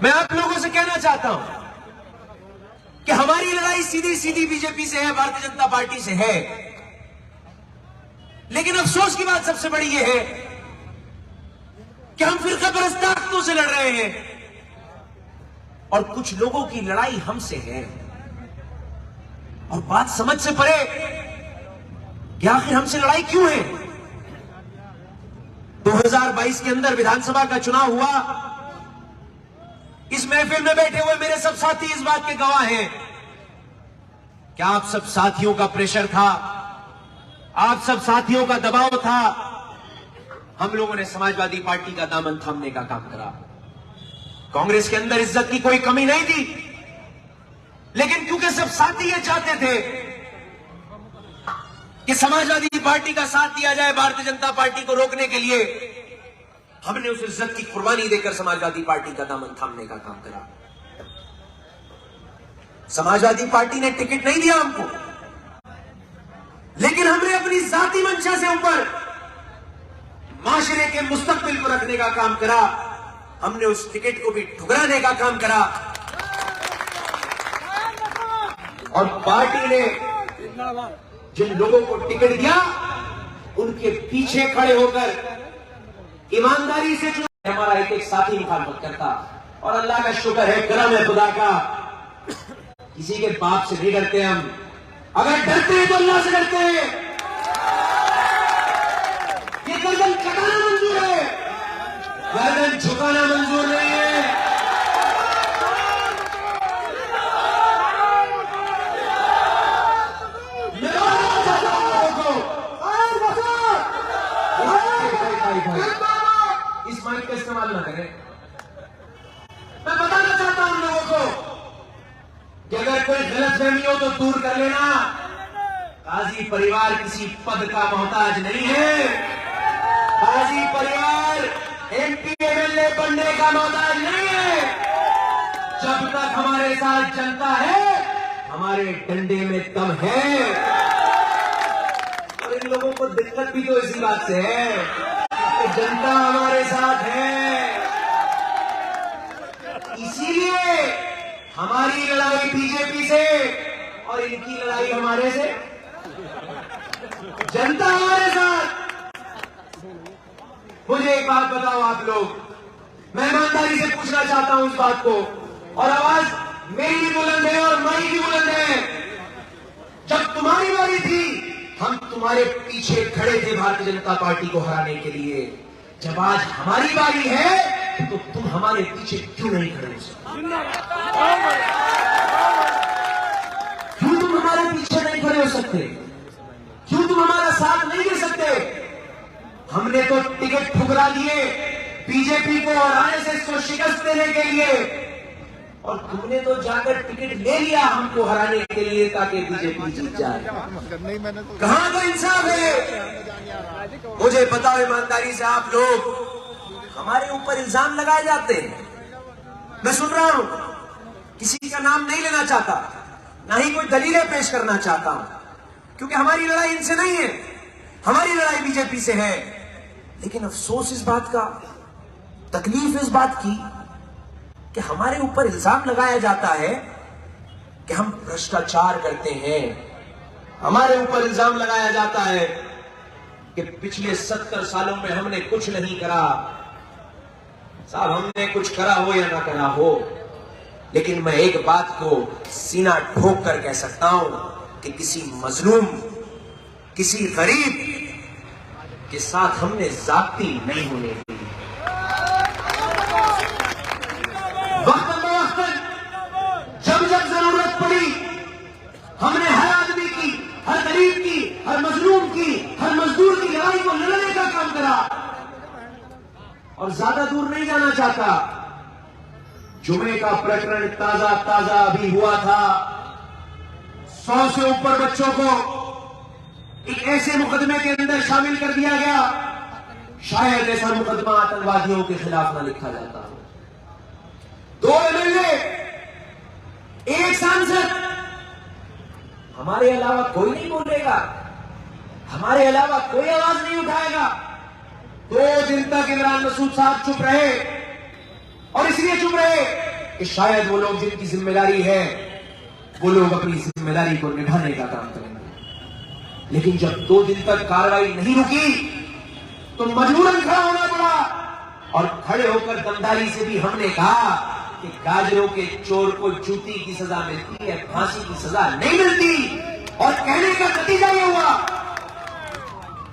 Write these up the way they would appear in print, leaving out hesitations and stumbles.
मैं आप लोगों से कहना चाहता हूं कि हमारी लड़ाई सीधी सीधी बीजेपी से है, भारतीय जनता पार्टी से है। लेकिन अफसोस की बात सबसे बड़ी यह है कि हम फिरकापरस्त ताकतों से लड़ रहे हैं और कुछ लोगों की लड़ाई हमसे है। और बात समझ से परे कि आखिर हमसे लड़ाई क्यों है। 2022 के अंदर विधानसभा का चुनाव हुआ। इस महफिल में बैठे हुए मेरे सब साथी इस बात के गवाह हैं कि आप सब साथियों का प्रेशर था, आप सब साथियों का दबाव था। हम लोगों ने समाजवादी पार्टी का दामन थामने का काम करा। कांग्रेस के अंदर इज्जत की कोई कमी नहीं थी, लेकिन क्योंकि सब साथी ये चाहते थे कि समाजवादी पार्टी का साथ दिया जाए भारतीय जनता पार्टी को रोकने के लिए, हमने उस इज्जत की कुर्बानी देकर समाजवादी पार्टी का दामन थामने का काम करा। समाजवादी पार्टी ने टिकट नहीं दिया हमको, लेकिन हमने अपनी जाती मंशा से ऊपर माशरे के मुस्तकबिल को रखने का काम करा। हमने उस टिकट को भी ठुकराने का काम करा और पार्टी ने जिन लोगों को टिकट दिया उनके पीछे खड़े होकर ईमानदारी से चुना। हमारा एक एक साथी मुखालफत करता और अल्लाह का शुक्र है, करम है खुदा का, किसी के बाप से नहीं डरते हम। अगर डरते हैं तो अल्लाह से डरते हैं। ये गर्दन कटाना मंजूर है, गर्दन झुकाना मंजूर नहीं है। इस माइक का इस्तेमाल ना करें। मैं बताना चाहता हूं लोगों को कि अगर कोई गलतफहमी हो तो दूर कर लेना। काजी परिवार किसी पद का मोहताज नहीं है। काजी परिवार एमपी एमएलए बनने का मोहताज नहीं है। जब तक हमारे साथ जनता है, हमारे डंडे में दम है। और इन लोगों को दिक्कत भी तो इसी बात से है कि जनता हमारे साथ है। इसीलिए हमारी लड़ाई बीजेपी से और इनकी लड़ाई हमारे से। जनता हमारे साथ। मुझे एक बात बताओ आप लोग, मैं ईमानदारी से पूछना चाहता हूं इस बात को, और आवाज मेरी भी बुलंद है और माई भी बुलंद है। जब तुम्हारी बारी थी, हम तुम्हारे पीछे खड़े थे भारतीय जनता पार्टी को हराने के लिए। जब आज हमारी बारी है तो तुम हमारे पीछे क्यों नहीं खड़े हो सकते? क्यों तुम हमारे पीछे नहीं खड़े हो सकते? क्यों तुम हमारा साथ नहीं दे सकते? हमने तो टिकट ठुकरा दिए बीजेपी को और आरएसएस को शिकस्त देने के लिए, और तुमने तो जाकर टिकट ले लिया हमको हराने के लिए ताकि बीजेपी जीत जाए। कहां का इंसाफ है? मुझे पता है ईमानदारी से आप लोग हमारे ऊपर इल्जाम लगाए जाते हैं। मैं सुन रहा हूं, किसी का नाम नहीं लेना चाहता, ना ही कोई दलीलें पेश करना चाहता हूं, क्योंकि हमारी लड़ाई इनसे नहीं है, हमारी लड़ाई बीजेपी से है। लेकिन अफसोस इस बात का, तकलीफ इस बात की कि हमारे ऊपर इल्जाम लगाया जाता है कि हम भ्रष्टाचार करते हैं। हमारे ऊपर इल्जाम लगाया जाता है कि पिछले 70 सालों में हमने कुछ नहीं करा। साहब, हमने कुछ करा हो या ना करा हो, लेकिन मैं एक बात को सीना ठोक कर कह सकता हूं कि किसी मजलूम, किसी गरीब के साथ हमने जाती नहीं होने दी। वक्तन जब जब जरूरत पड़ी, हमने हर आदमी की, हर गरीब की, हर मजलूम की, हर मजदूर की लड़ाई को लड़ने का काम करा। और ज्यादा दूर नहीं जाना चाहता, जुमे का प्रकरण ताजा ताजा अभी हुआ था। 100 से ऊपर बच्चों को एक ऐसे मुकदमे के अंदर शामिल कर दिया गया, शायद ऐसा मुकदमा आतंकवादियों के खिलाफ न लिखा जाता हो। 2 एमएलए, 1 सांसद, हमारे अलावा कोई नहीं बोलेगा, हमारे अलावा कोई आवाज नहीं उठाएगा। 2 दिन तक इमरान मसूद साहब चुप रहे। और इसलिए चुप रहे कि शायद वो लोग जिनकी जिम्मेदारी है वो लोग अपनी जिम्मेदारी को निभाने का काम करेंगे। लेकिन जब 2 दिन तक कार्रवाई नहीं रुकी तो मजबूरन खड़ा होना पड़ा, और खड़े होकर दमदारी से भी हमने कहा कि गाजरों के चोर को जूती की सजा मिलती है, फांसी की सजा नहीं मिलती। और कहने का नतीजा यह हुआ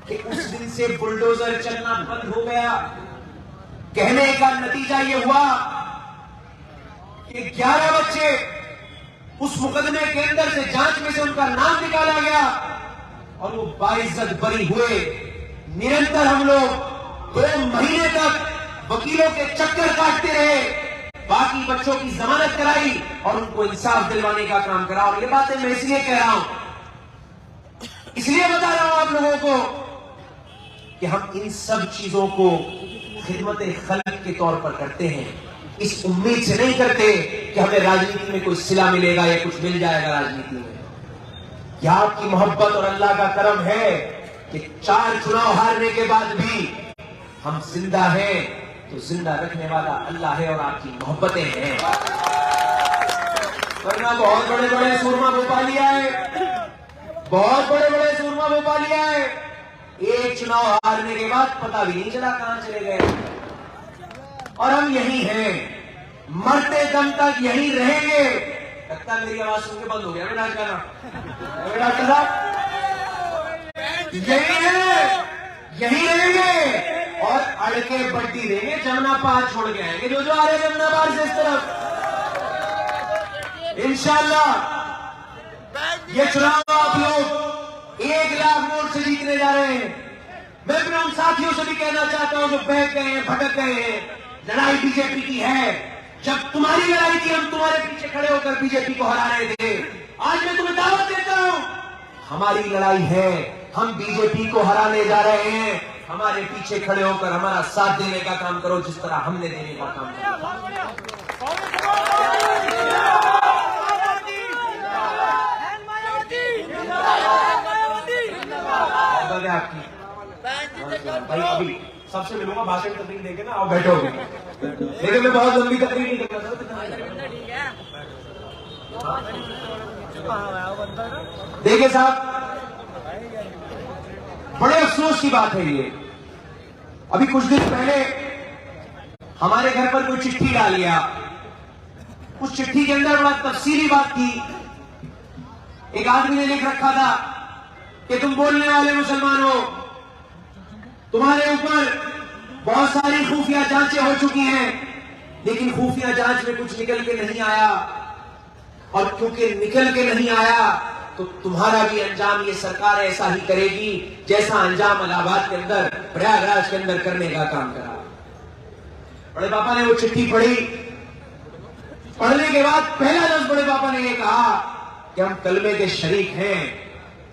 कि उस दिन से बुलडोजर चलना बंद हो गया। कहने का नतीजा यह हुआ कि 11 बच्चे उस मुकदमे के अंदर से, जांच में से उनका नाम निकाला गया और वो बाइज्जत बरी हुए। निरंतर हम लोग 2 महीने तक वकीलों के चक्कर काटते रहे, बाकी बच्चों की जमानत कराई और उनको इंसाफ दिलवाने का काम करा। और ये बातें मैं इसलिए कह रहा हूं, इसलिए बता रहा हूं आप लोगों को कि हम इन सब चीजों को खिदमत खल्क के तौर पर करते हैं, इस उम्मीद से नहीं करते कि हमें राजनीति में कोई सिला मिलेगा या कुछ मिल जाएगा राजनीति में। क्या आपकी मोहब्बत और अल्लाह का करम है कि 4 चुनाव हारने के बाद भी हम जिंदा हैं, तो जिंदा रखने वाला अल्लाह है और आपकी मोहब्बतें हैं। वरना बहुत बड़े बड़े सूरमा भोपालिया है, बहुत बड़े बड़े सूरमा भोपालिया है, एक चुनाव हारने के बाद पता भी नहीं चला कहां चले गए। और हम यही हैं, मरते दम तक यही रहेंगे। लगता मेरी आवाज सुन के बंद हो गया बेटा गाना, डॉक्टर साहब यही है, यही रहेंगे और अड़के बड्डी देंगे। जमुना पार छोड़ के आएंगे जो आ रहे जमुना पार से इस तरफ, इंशाअल्लाह। ये चुनाव आप लोग 1 लाख वोट से जीतने जा रहे हैं। मैं अपने उन साथियों से भी कहना चाहता हूं जो बहक गए हैं, भटक गए हैं, लड़ाई बीजेपी की है। जब तुम्हारी लड़ाई थी हम तुम्हारे पीछे खड़े होकर बीजेपी को हरा रहे थे। आज मैं तुम्हें दावत देता हूं, हमारी लड़ाई है, हम बीजेपी को हराने जा रहे हैं। हमारे पीछे खड़े होकर हमारा साथ देने का काम करो, जिस तरह हमने देने का काम किया। आपकी भाई अभी सबसे मिलूंगा, भाषण तकरीर देके ना आप बैठोगे, लेकिन मैं बहुत लंबी तकरीर नहीं करना चाहता। देखिए साहब, बड़े अफसोस की बात है ये, अभी कुछ दिन पहले हमारे घर पर कोई चिट्ठी डाल गया। उस चिट्ठी के अंदर बड़ा तफसीली बात थी। एक आदमी ने लिख रखा था कि तुम बोलने वाले मुसलमान हो, तुम्हारे ऊपर बहुत सारी खुफिया जांचें हो चुकी हैं, लेकिन खुफिया जांच में कुछ निकल के नहीं आया, और क्योंकि निकल के नहीं आया तो तुम्हारा भी अंजाम ये सरकार ऐसा ही करेगी जैसा अंजाम इलाहाबाद के अंदर, प्रयागराज के अंदर करने का काम करा। बड़े पापा ने वो चिट्ठी पढ़ी। पढ़ने के बाद पहला लफ्ज बड़े पापा ने ये कहा कि हम कलमे के शरीक हैं,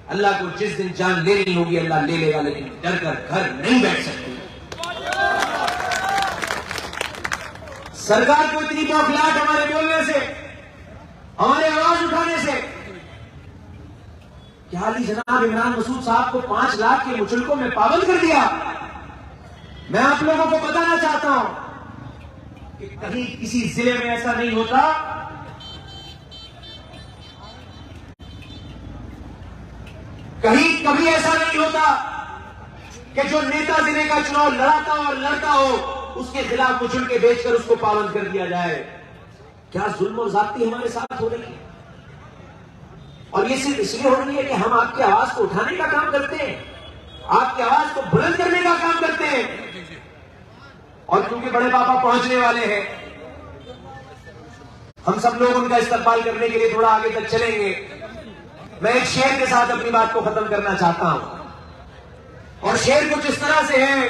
अल्लाह को जिस दिन जान लेनी होगी अल्लाह ले लेगा, लेकिन डर कर घर नहीं बैठ सकते। सरकार को इतनी बौखलाहट हमारे बोलने से, हमारे आवाज उठाने से, क्या हाली जनाब इमरान मसूद साहब को 5 लाख के मुचलकों में पाबंद कर दिया। मैं आप लोगों को बताना चाहता हूं कि कहीं किसी जिले में ऐसा नहीं होता कभी ऐसा नहीं होता कि जो नेता जिले का चुनाव लड़ाता और लड़ता हो उसके खिलाफ मुचल के बेचकर उसको पाबंद कर दिया जाए। क्या जुल्म और ज्यादती हमारे साथ हो रही है? और ये सिर्फ इसलिए हो रही है कि हम आपकी आवाज को उठाने का काम करते हैं, आपकी आवाज को बुलंद करने का काम करते हैं। और क्योंकि बड़े पापा पहुंचने वाले हैं, हम सब लोग उनका इस्तकबाल करने के लिए थोड़ा आगे तक चलेंगे। मैं एक शेर के साथ अपनी बात को खत्म करना चाहता हूं, और शेर कुछ इस तरह से है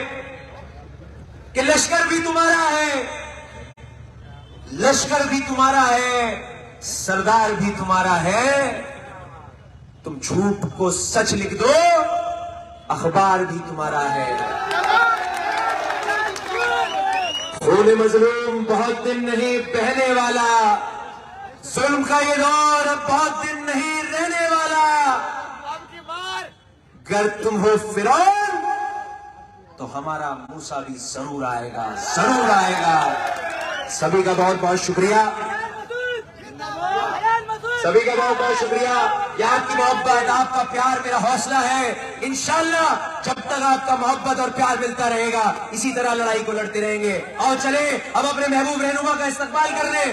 कि लश्कर भी तुम्हारा है, लश्कर भी तुम्हारा है, सरदार भी तुम्हारा है, तुम झूठ को सच लिख दो, अखबार भी तुम्हारा है। खून मजलूम बहुत दिन नहीं बहने वाला, जुल्म का ये दौर अब बहुत दिन नहीं रहने वाला। अगर तुम हो फिरौन तो हमारा मूसा भी जरूर आएगा, जरूर आएगा। सभी का बहुत बहुत शुक्रिया, सभी का बहुत बहुत शुक्रिया। ये आपकी मोहब्बत, आपका प्यार मेरा हौसला है। इंशाल्लाह जब तक आपका मोहब्बत और प्यार मिलता रहेगा, इसी तरह लड़ाई को लड़ते रहेंगे। और चले अब अपने महबूब रहनुमा का इस्तकबाल करने।